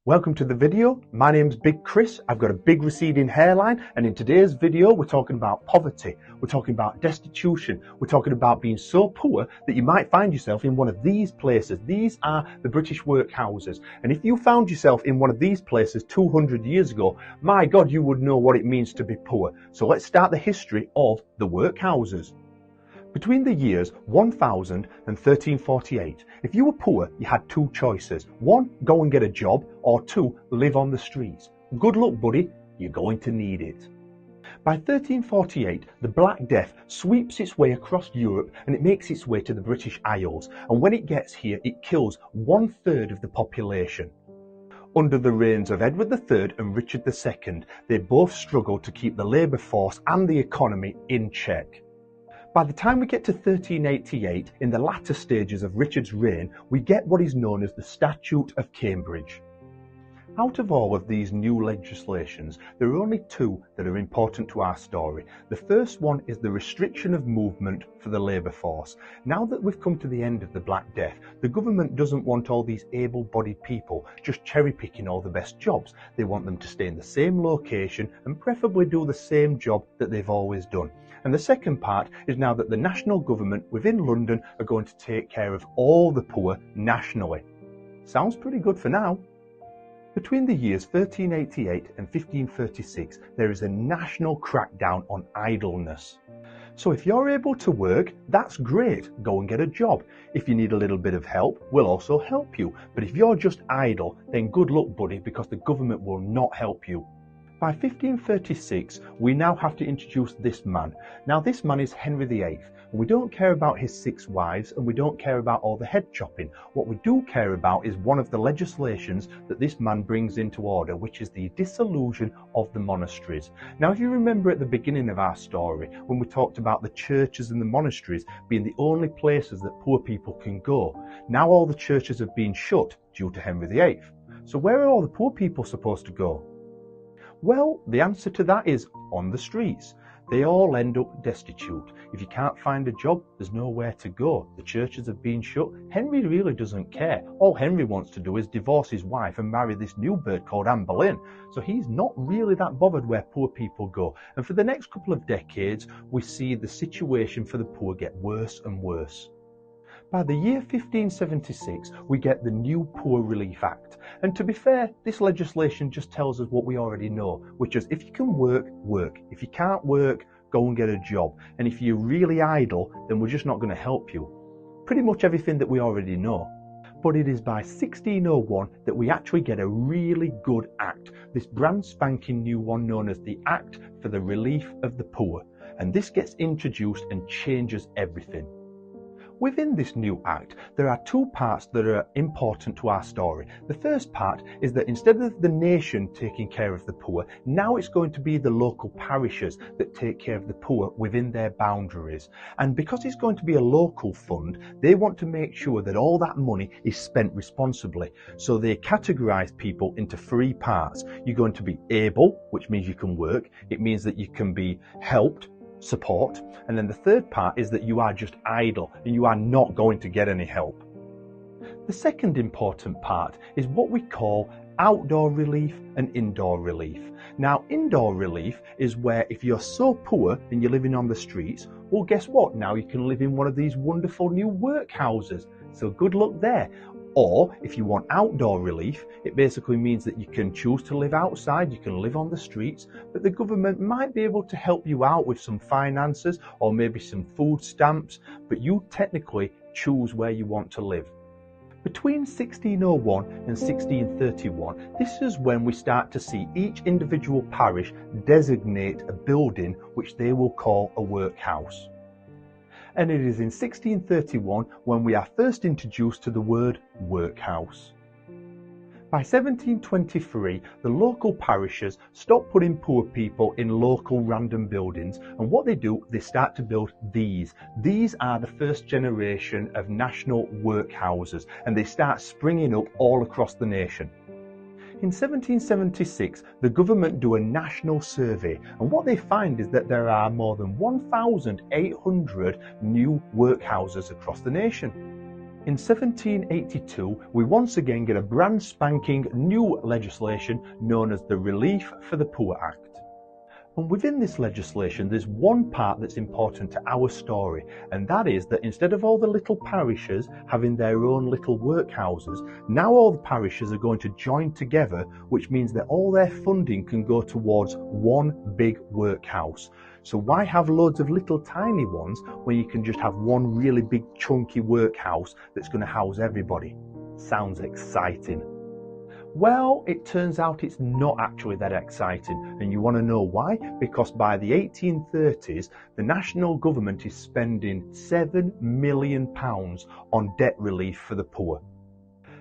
Welcome to the video. My name's Big Chris. I've got a big receding hairline, and in today's video we're talking about poverty, we're talking about destitution, we're talking about being so poor that you might find yourself in one of these places. These are the British workhouses, and if you found yourself in one of these places 200 years ago, my God, you would know what it means to be poor. So let's start the history of the workhouses. Between the years 1000 and 1348, if you were poor, you had two choices. One, go and get a job, or two, live on the streets. Good luck, buddy, you're going to need it. By 1348, the Black Death sweeps its way across Europe and it makes its way to the British Isles. And when it gets here, it kills 1/3 of the population. Under the reigns of Edward III and Richard II, they both struggled to keep the labour force and the economy in check. By the time we get to 1388, in the latter stages of Richard's reign, we get what is known as the Statute of Cambridge. Out of all of these new legislations, there are only two that are important to our story. The first one is the restriction of movement for the labour force. Now that we've come to the end of the Black Death, the government doesn't want all these able-bodied people just cherry-picking all the best jobs. They want them to stay in the same location and preferably do the same job that they've always done. And the second part is now that the national government within London are going to take care of all the poor nationally. Sounds pretty good for now. Between the years 1388 and 1536, there is a national crackdown on idleness. So if you're able to work, that's great, go and get a job. If you need a little bit of help, we'll also help you. But if you're just idle, then good luck, buddy, because the government will not help you. By 1536, we now have to introduce this man. Now this man is Henry VIII, and we don't care about his 6 wives, and we don't care about all the head chopping. What we do care about is one of the legislations that this man brings into order, which is the dissolution of the monasteries. Now if you remember at the beginning of our story, when we talked about the churches and the monasteries being the only places that poor people can go, now all the churches have been shut due to Henry VIII. So where are all the poor people supposed to go? Well, the answer to that is on the streets. They all end up destitute. If you can't find a job, there's nowhere to go. The churches have been shut. Henry really doesn't care. All Henry wants to do is divorce his wife and marry this new bird called Anne Boleyn. So he's not really that bothered where poor people go. And for the next couple of decades, we see the situation for the poor get worse and worse. By the year 1576, we get the new Poor Relief Act. And to be fair, this legislation just tells us what we already know, which is if you can work, work. If you can't work, go and get a job. And if you're really idle, then we're just not going to help you. Pretty much everything that we already know. But it is by 1601 that we actually get a really good act, this brand spanking new one known as the Act for the Relief of the Poor. And this gets introduced and changes everything. Within this new act, there are two parts that are important to our story. The first part is that instead of the nation taking care of the poor, now it's going to be the local parishes that take care of the poor within their boundaries. And because it's going to be a local fund, they want to make sure that all that money is spent responsibly. So they categorize people into 3 parts. You're going to be able, which means you can work. It means that you can be helped, support, and then the third part is that you are just idle and you are not going to get any help. The second important part is what we call outdoor relief and indoor relief. Now indoor relief is where if you're so poor and you're living on the streets, well guess what, now you can live in one of these wonderful new workhouses, so good luck there. Or if you want outdoor relief, it basically means that you can choose to live outside, you can live on the streets, but the government might be able to help you out with some finances or maybe some food stamps, but you technically choose where you want to live. Between 1601 and 1631, this is when we start to see each individual parish designate a building which they will call a workhouse. And it is in 1631 when we are first introduced to the word workhouse. By 1723, the local parishes stop putting poor people in local random buildings, and what they do, they start to build these. These are the first generation of national workhouses, and they start springing up all across the nation. In 1776, the government do a national survey, and what they find is that there are more than 1,800 new workhouses across the nation. In 1782, we once again get a brand spanking new legislation known as the Relief for the Poor Act. And within this legislation, there's one part that's important to our story, and that is that instead of all the little parishes having their own little workhouses, now all the parishes are going to join together, which means that all their funding can go towards one big workhouse. So why have loads of little tiny ones when you can just have one really big chunky workhouse that's going to house everybody? Sounds exciting. Well, it turns out it's not actually that exciting, and you want to know why? Because by the 1830s, the national government is spending £7 million on debt relief for the poor.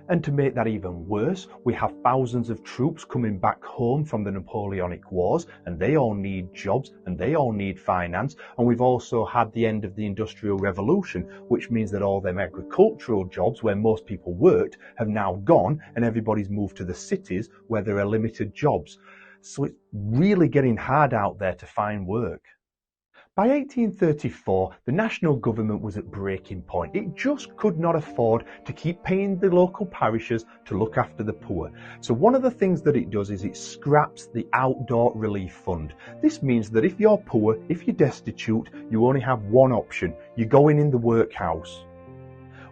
And to make that even worse, we have thousands of troops coming back home from the Napoleonic Wars, and they all need jobs and they all need finance. And we've also had the end of the Industrial Revolution, which means that all them agricultural jobs where most people worked have now gone, and everybody's moved to the cities where there are limited jobs. So it's really getting hard out there to find work. By 1834, the national government was at breaking point. It just could not afford to keep paying the local parishes to look after the poor. So one of the things that it does is it scraps the outdoor relief fund. This means that if you're poor, if you're destitute, you only have one option. You're going in the workhouse.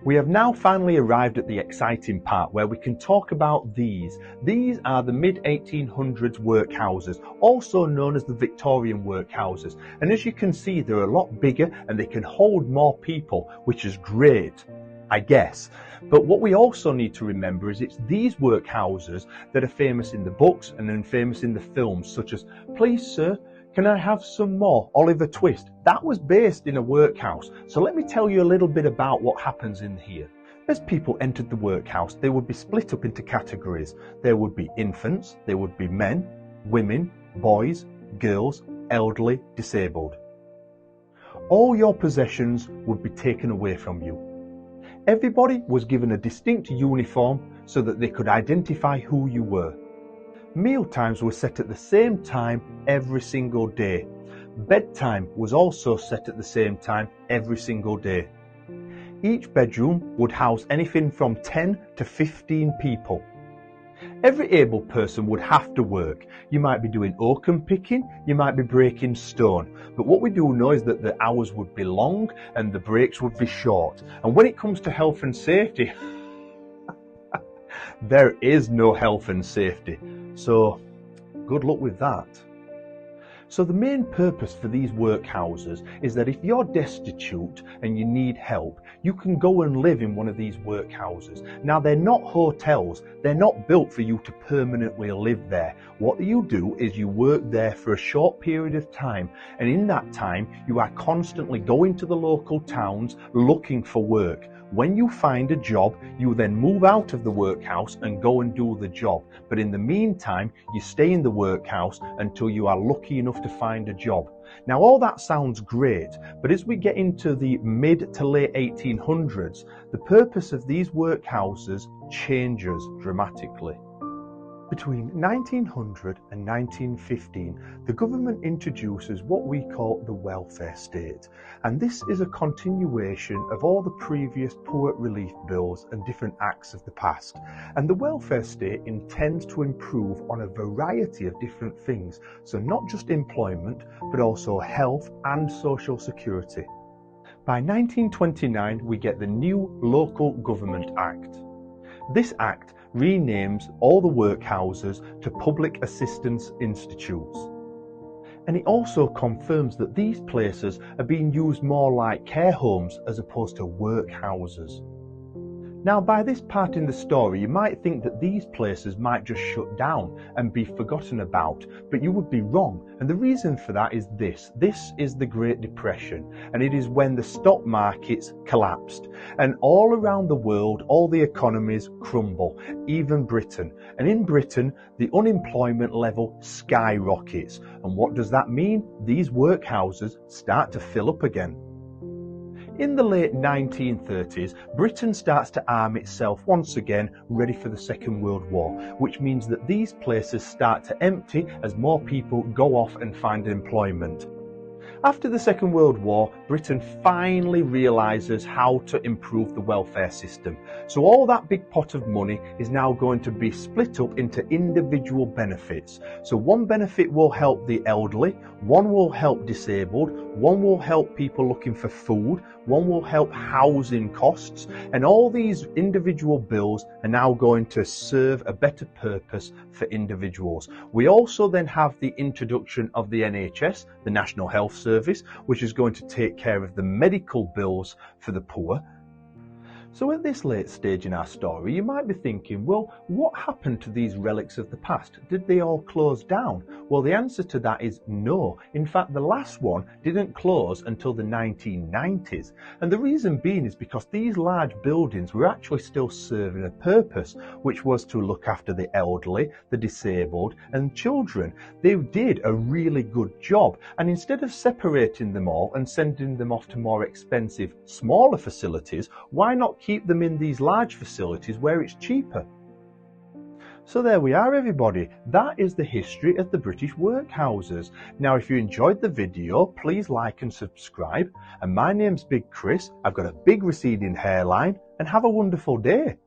We have now finally arrived at the exciting part where we can talk about these. These are the mid-1800s workhouses, also known as the Victorian workhouses. And as you can see, they're a lot bigger and they can hold more people, which is great, I guess. But what we also need to remember is it's these workhouses that are famous in the books and then famous in the films, such as "Please, sir, can I have some more Oliver Twist?" That was based in a workhouse. So let me tell you a little bit about what happens in here. As people entered the workhouse, they would be split up into categories. There would be infants, there would be men, women, boys, girls, elderly, disabled. All your possessions would be taken away from you. Everybody was given a distinct uniform so that they could identify who you were. Meal times were set at the same time every single day. Bedtime was also set at the same time every single day. Each bedroom would house anything from 10 to 15 people. Every able person would have to work. You might be doing oakum picking, you might be breaking stone. But what we do know is that the hours would be long and the breaks would be short. And when it comes to health and safety, there is no health and safety. So good luck with that. So the main purpose for these workhouses is that if you're destitute and you need help, you can go and live in one of these workhouses. Now, they're not hotels. They're not built for you to permanently live there. What you do is you work there for a short period of time, and in that time, you are constantly going to the local towns looking for work. When you find a job, you then move out of the workhouse and go and do the job. But in the meantime, you stay in the workhouse until you are lucky enough to find a job. Now, all that sounds great, but as we get into the mid to late 1800s, the purpose of these workhouses changes dramatically. Between 1900 and 1915, the government introduces what we call the welfare state, and this is a continuation of all the previous poor relief bills and different acts of the past. And the welfare state intends to improve on a variety of different things, so not just employment, but also health and social security. By 1929, we get the new Local Government Act. This act renames all the workhouses to Public Assistance Institutes. And it also confirms that these places are being used more like care homes as opposed to workhouses. Now, by this part in the story, you might think that these places might just shut down and be forgotten about, but you would be wrong. And the reason for that is this. This is the Great Depression, and it is when the stock markets collapsed. And all around the world, all the economies crumble, even Britain. And in Britain, the unemployment level skyrockets. And what does that mean? These workhouses start to fill up again. In the late 1930s, Britain starts to arm itself once again, ready for the Second World War, which means that these places start to empty as more people go off and find employment. After the Second World War, Britain finally realises how to improve the welfare system. So all that big pot of money is now going to be split up into individual benefits. So one benefit will help the elderly, one will help disabled, one will help people looking for food, one will help housing costs, and all these individual bills are now going to serve a better purpose for individuals. We also then have the introduction of the NHS, the National Health Service, which is going to take care of the medical bills for the poor. So at this late stage in our story, you might be thinking, well, what happened to these relics of the past? Did they all close down? Well, the answer to that is no. In fact, the last one didn't close until the 1990s. And the reason being is because these large buildings were actually still serving a purpose, which was to look after the elderly, the disabled, and children. They did a really good job. And instead of separating them all and sending them off to more expensive, smaller facilities, why not keep them in these large facilities where it's cheaper? So there we are, everybody. That is the history of the British workhouses. Now, if you enjoyed the video, please like and subscribe. And my name's Big Chris. I've got a big receding hairline, and have a wonderful day.